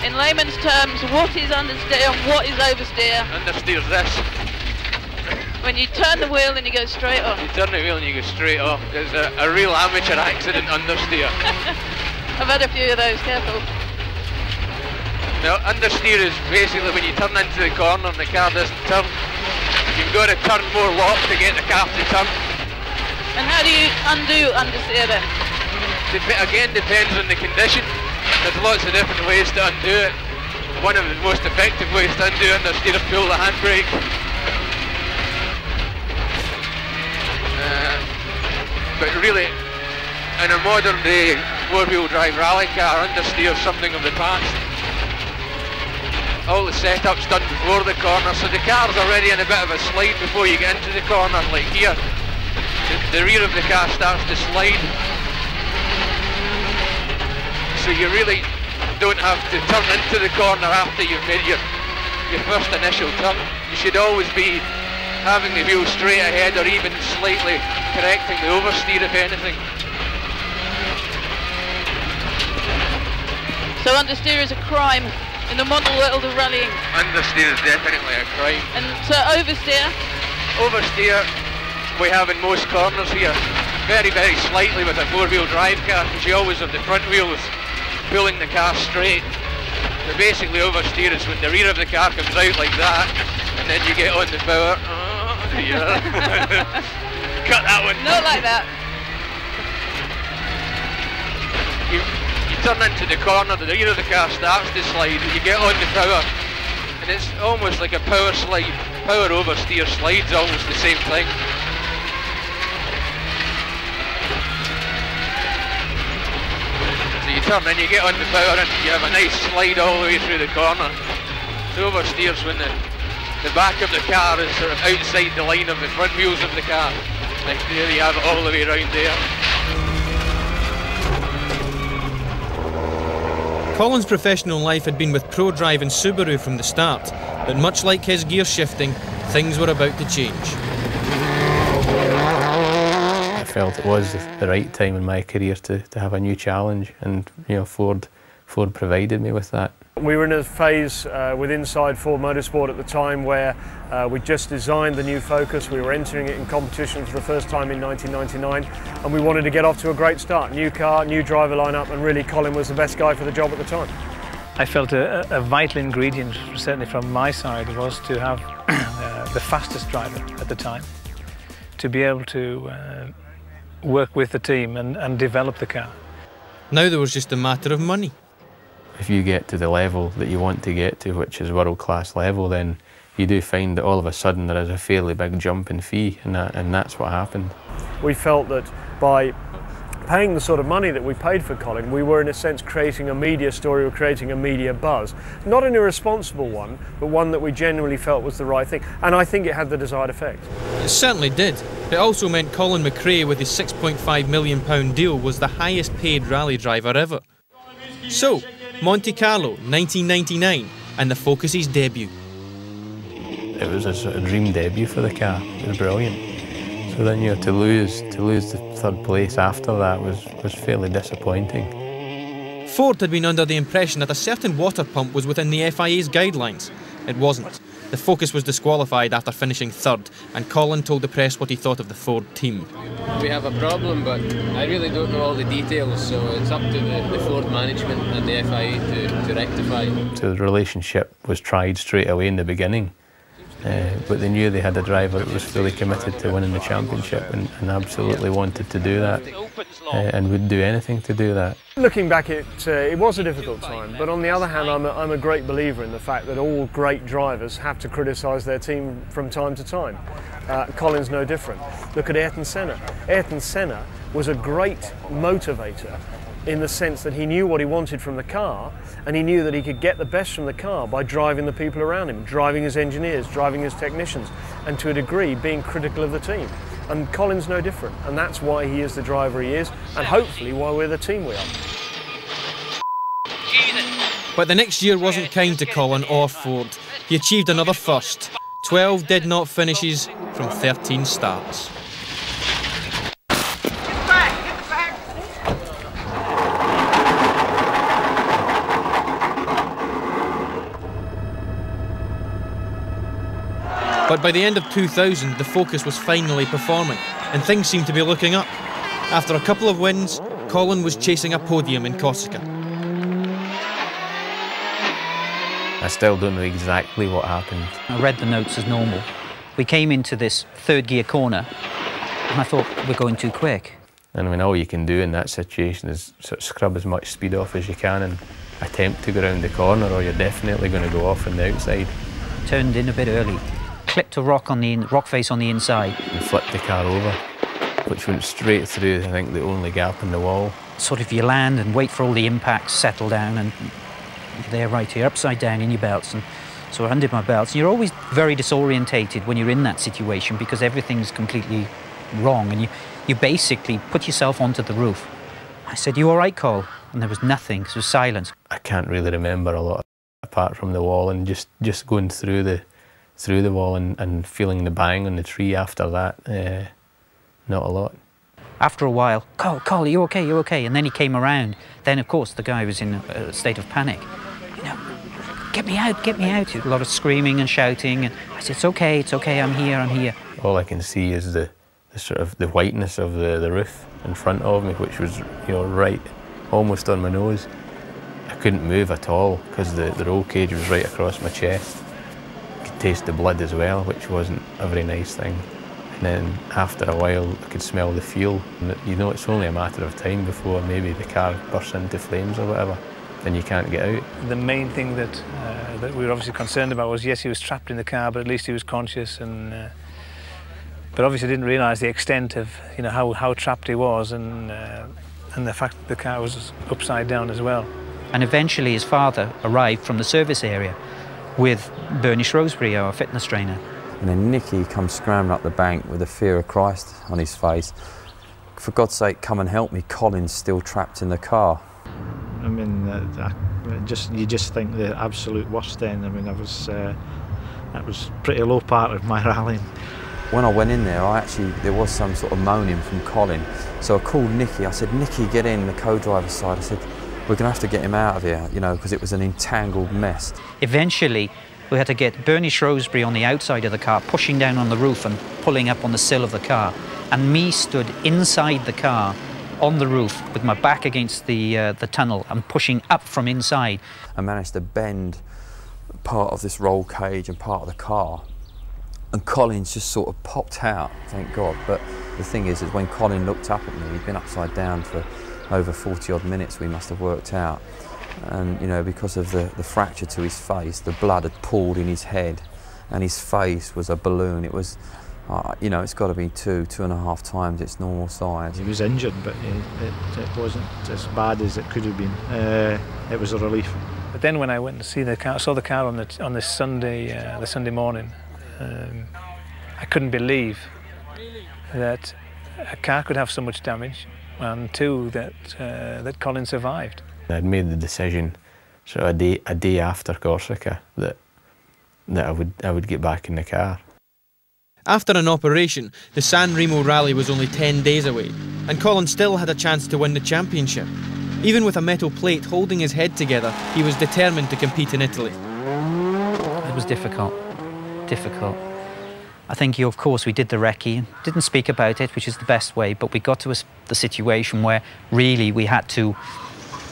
In layman's terms, what is understeer and what is oversteer? Understeer's this. When you turn the wheel and you go straight off. You turn the wheel and you go straight off. It's a real amateur accident understeer. I've had a few of those, careful. Now, understeer is basically when you turn into the corner and the car doesn't turn. You've got to turn more lock to get the car to turn. And how do you undo understeer then? Again, depends on the condition. There's lots of different ways to undo it. One of the most effective ways to undo understeer is pull the handbrake. But really, in a modern day four-wheel drive rally car, understeer is something of the past. All the setup's done before the corner, so the car's already in a bit of a slide before you get into the corner, like here. The rear of the car starts to slide. So you really don't have to turn into the corner after you've made your first initial turn. You should always be having the wheel straight ahead or even slightly correcting the oversteer if anything. So understeer is a crime in the model world of rallying. Understeer is definitely a crime. And so oversteer? Oversteer we have in most corners here, very, very slightly with a four-wheel drive car, because you always have the front wheels pulling the car straight. So basically oversteer is when the rear of the car comes out like that, and then you get on the power. Oh, yeah. Cut that one. Not like that. You turn into the corner, the rear of the car starts to slide, you get on the power, and it's almost like a power slide. Power oversteer slide's almost the same thing. So you turn and you get on the power and you have a nice slide all the way through the corner. The oversteer's when the back of the car is sort of outside the line of the front wheels of the car. Like there you have it all the way around there. Colin's professional life had been with ProDrive and Subaru from the start, but much like his gear shifting, things were about to change. I felt it was the right time in my career to have a new challenge, and you know, Ford provided me with that. We were in a phase with Inside Ford Motorsport at the time where we just designed the new Focus. We were entering it in competition for the first time in 1999, and we wanted to get off to a great start. New car, new driver lineup, and really Colin was the best guy for the job at the time. I felt a vital ingredient, certainly from my side, was to have the fastest driver at the time, to be able to work with the team and develop the car. Now there was just a matter of money. If you get to the level that you want to get to, which is world-class level, then you do find that all of a sudden there is a fairly big jump in fee, and that's what happened. We felt that by paying the sort of money that we paid for Colin, we were in a sense creating a media story or creating a media buzz. Not an irresponsible one, but one that we genuinely felt was the right thing. And I think it had the desired effect. It certainly did. It also meant Colin McRae with his £6.5 million deal was the highest paid rally driver ever. So, Monte Carlo, 1999, and the Focus's debut. It was a sort of dream debut for the car. It was brilliant. So then, you know, to lose the third place after that was fairly disappointing. Ford had been under the impression that a certain water pump was within the FIA's guidelines. It wasn't. The Focus was disqualified after finishing third, and Colin told the press what he thought of the Ford team. We have a problem, but I really don't know all the details, so it's up to the Ford management and the FIA to rectify. So the relationship was tried straight away in the beginning, but they knew they had a driver that was fully committed to winning the championship and absolutely wanted to do that, and would do anything to do that. Looking back, it was a difficult time, but on the other hand, I'm a great believer in the fact that all great drivers have to criticise their team from time to time. Colin's no different. Look at Ayrton Senna. Ayrton Senna was a great motivator in the sense that he knew what he wanted from the car, and he knew that he could get the best from the car by driving the people around him, driving his engineers, driving his technicians, and to a degree being critical of the team. And Colin's no different, and that's why he is the driver he is, and hopefully why we're the team we are. But the next year wasn't kind to Colin or Ford. He achieved another first. 12 did not finishes from 13 starts. But by the end of 2000, the Focus was finally performing, and things seemed to be looking up. After a couple of wins, Colin was chasing a podium in Corsica. I still don't know exactly what happened. I read the notes as normal. We came into this third gear corner, and I thought, we're going too quick. And I mean, all you can do in that situation is sort of scrub as much speed off as you can and attempt to go around the corner, or you're definitely going to go off on the outside. Turned in a bit early, clipped a rock face on the inside. And flipped the car over, which went straight through, I think, the only gap in the wall. Sort of you land and wait for all the impacts, settle down, and they're right here, upside down in your belts. And so I undid my belts. And you're always very disorientated when you're in that situation because everything's completely wrong, and you basically put yourself onto the roof. I said, "You all right, Col?" And there was nothing, it was silence. I can't really remember a lot apart from the wall, and just going through the wall and feeling the bang on the tree after that. Not a lot. After a while, Col, are you okay, you okay? And then he came around. Then, of course, the guy was in a state of panic. You know, get me out, get me out. A lot of screaming and shouting. And I said, it's okay, I'm here, I'm here. All I can see is the sort of the whiteness of the roof in front of me, which was, you know, right, almost on my nose. I couldn't move at all because the roll cage was right across my chest. I could taste the blood as well, which wasn't a very nice thing. And then after a while, I could smell the fuel. And, you know, it's only a matter of time before maybe the car bursts into flames or whatever, and you can't get out. The main thing that we were obviously concerned about was, yes, he was trapped in the car, but at least he was conscious. And but obviously didn't realise the extent of, you know, how trapped he was, and the fact that the car was upside down as well. And eventually his father arrived from the service area with Bernie Shrewsbury, our fitness trainer. And then Nicky comes scrambling up the bank with the fear of Christ on his face. For God's sake, come and help me, Colin's still trapped in the car. I mean, you just think the absolute worst then. I mean, that was pretty low part of my rallying. When I went in there, there was some sort of moaning from Colin. So I called Nicky. I said, Nicky, get in, the co-driver's side. I said, we're going to have to get him out of here, you know, because it was an entangled mess. Eventually, we had to get Bernie Shrewsbury on the outside of the car, pushing down on the roof and pulling up on the sill of the car. And me stood inside the car on the roof with my back against the tunnel and pushing up from inside. I managed to bend part of this roll cage and part of the car. And Colin's just sort of popped out, thank God. But the thing is when Colin looked up at me, he'd been upside down for over 40-odd minutes, we must have worked out. And, you know, because of the fracture to his face, the blood had pooled in his head, and his face was a balloon. It was, you know, it's got to be 2.5 times its normal size. He was injured, but it wasn't as bad as it could have been. It was a relief. But then when I went to see the car, saw the car on the Sunday morning, I couldn't believe that a car could have so much damage, and two, that Colin survived. I'd made the decision sort of a day after Corsica that I would get back in the car. After an operation, the San Remo rally was only 10 days away, and Colin still had a chance to win the championship. Even with a metal plate holding his head together, he was determined to compete in Italy. It was difficult. I think, of course, we did the recce, didn't speak about it, which is the best way, but we got to the situation where really we had to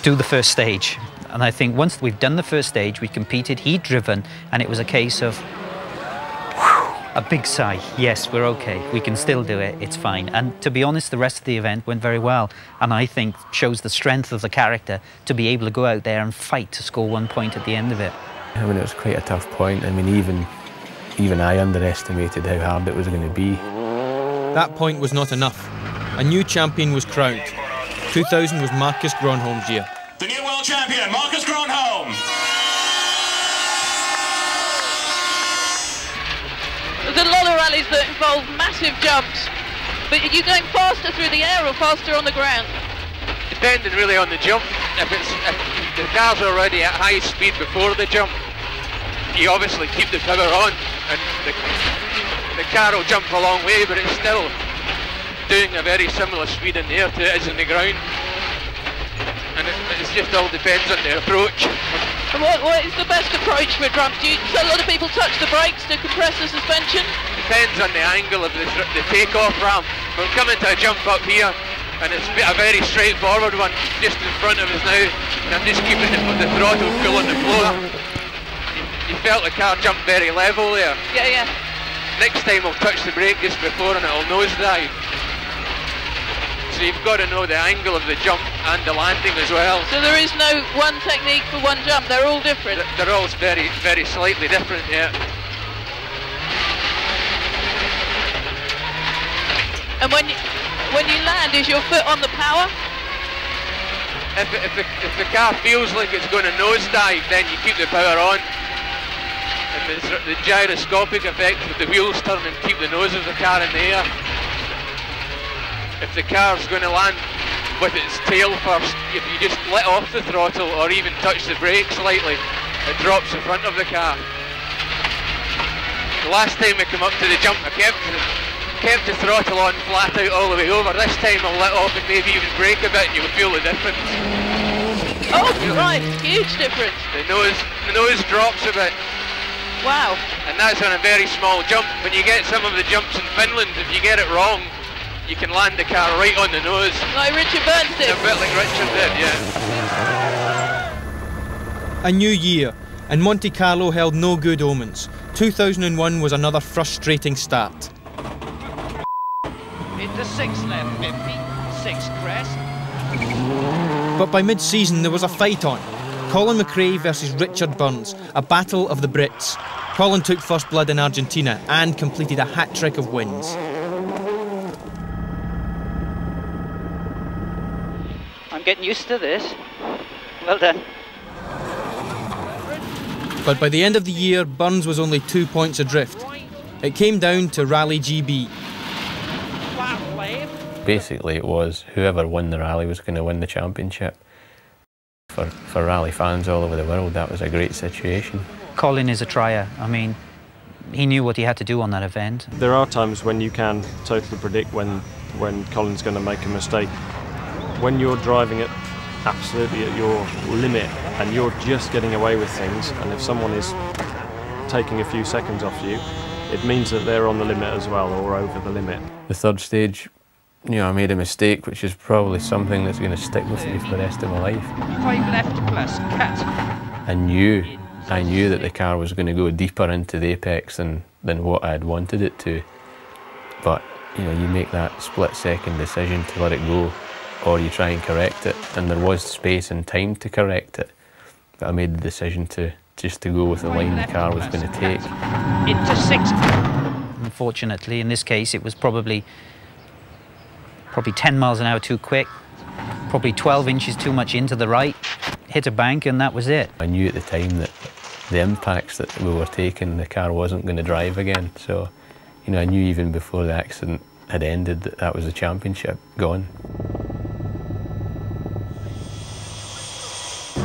do the first stage. And I think once we've done the first stage, we competed, he'd driven, and it was a case of a big sigh. Yes, we're okay, we can still do it, it's fine. And to be honest, the rest of the event went very well, and I think shows the strength of the character to be able to go out there and fight to score 1 point at the end of it. I mean, it was quite a tough point. I mean, even I underestimated how hard it was going to be. That point was not enough. A new champion was crowned. 2000 was Marcus Gronholm's year. The new world champion, Marcus Gronholm! There's a lot of rallies that involve massive jumps, but are you going faster through the air or faster on the ground? Depending really on the jump. If the car's already at high speed before the jump, you obviously keep the power on, and the car will jump a long way, but it's still doing a very similar speed in the air to it is in the ground. and it just all depends on the approach. And what is the best approach for a jump? So a lot of people touch the brakes to compress the suspension? Depends on the angle of the takeoff ramp. We're coming to a jump up here, and it's a very straightforward one just in front of us now, and I'm just keeping the throttle full on the floor. You felt the car jump very level there. Yeah. Next time we'll touch the brake just before and it'll nosedive. So you've got to know the angle of the jump and the landing as well. So there is no one technique for one jump, they're all different? They're all very, very slightly different, yeah. And when you land, is your foot on the power? If the car feels like it's going to nosedive, then you keep the power on. If it's the gyroscopic effect with the wheels turn and keep the nose of the car in the air. If the car's going to land with its tail first, if you just let off the throttle or even touch the brake slightly, it drops the front of the car. The last time we came up to the jump, I kept the throttle on flat out all the way over. This time I'll let off and maybe even brake a bit and you'll feel the difference. Oh, right, huge difference. The nose drops a bit. Wow. And that's on a very small jump. When you get some of the jumps in Finland, if you get it wrong, you can land the car right on the nose. Like Richard Burns did. A bit like Richard did, yeah. A new year, and Monte Carlo held no good omens. 2001 was another frustrating start. Into 6 left, 50, 6 crest. But by mid-season there was a fight on. Colin McRae versus Richard Burns, a battle of the Brits. Colin took first blood in Argentina and completed a hat-trick of wins. I'm getting used to this. Well done. But by the end of the year, Burns was only 2 points adrift. It came down to Rally GB. Basically it was whoever won the rally was going to win the championship. For rally fans all over the world, that was a great situation. Colin is a trier. I mean, he knew what he had to do on that event. There are times when you can totally predict when Colin's going to make a mistake. When you're driving it absolutely at your limit and you're just getting away with things, and if someone is taking a few seconds off you, it means that they're on the limit as well, or over the limit. The third stage, you know, I made a mistake, which is probably something that's going to stick with me for the rest of my life. 5 left plus, cut. I knew that the car was going to go deeper into the apex than what I had wanted it to. But, you know, you make that split-second decision to let it go, or you try and correct it, and there was space and time to correct it. But I made the decision just to go with the line the car was going to take. Into 6. Unfortunately, in this case, it was probably 10 miles an hour too quick, probably 12 inches too much into the right, hit a bank, and that was it. I knew at the time that the impacts that we were taking, the car wasn't going to drive again. So, you know, I knew even before the accident had ended that was the championship gone.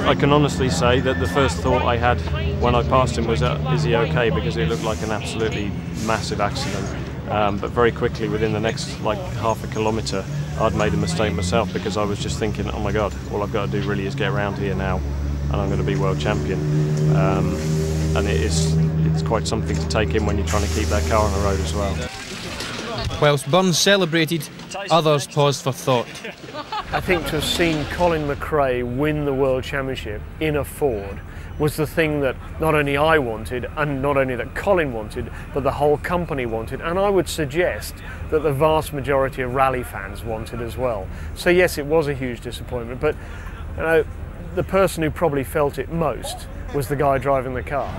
I can honestly say that the first thought I had when I passed him was, is he okay? Because it looked like an absolutely massive accident. But very quickly, within the next like half a kilometre, I'd made a mistake myself, because I was just thinking, oh my God, all I've got to do really is get around here now and I'm going to be world champion. And it's quite something to take in when you're trying to keep that car on the road as well. Whilst Burns celebrated, others paused for thought. I think to have seen Colin McRae win the World Championship in a Ford was the thing that not only I wanted, and not only that Colin wanted, but the whole company wanted, and I would suggest that the vast majority of rally fans wanted as well. So yes, it was a huge disappointment, but you know, the person who probably felt it most was the guy driving the car.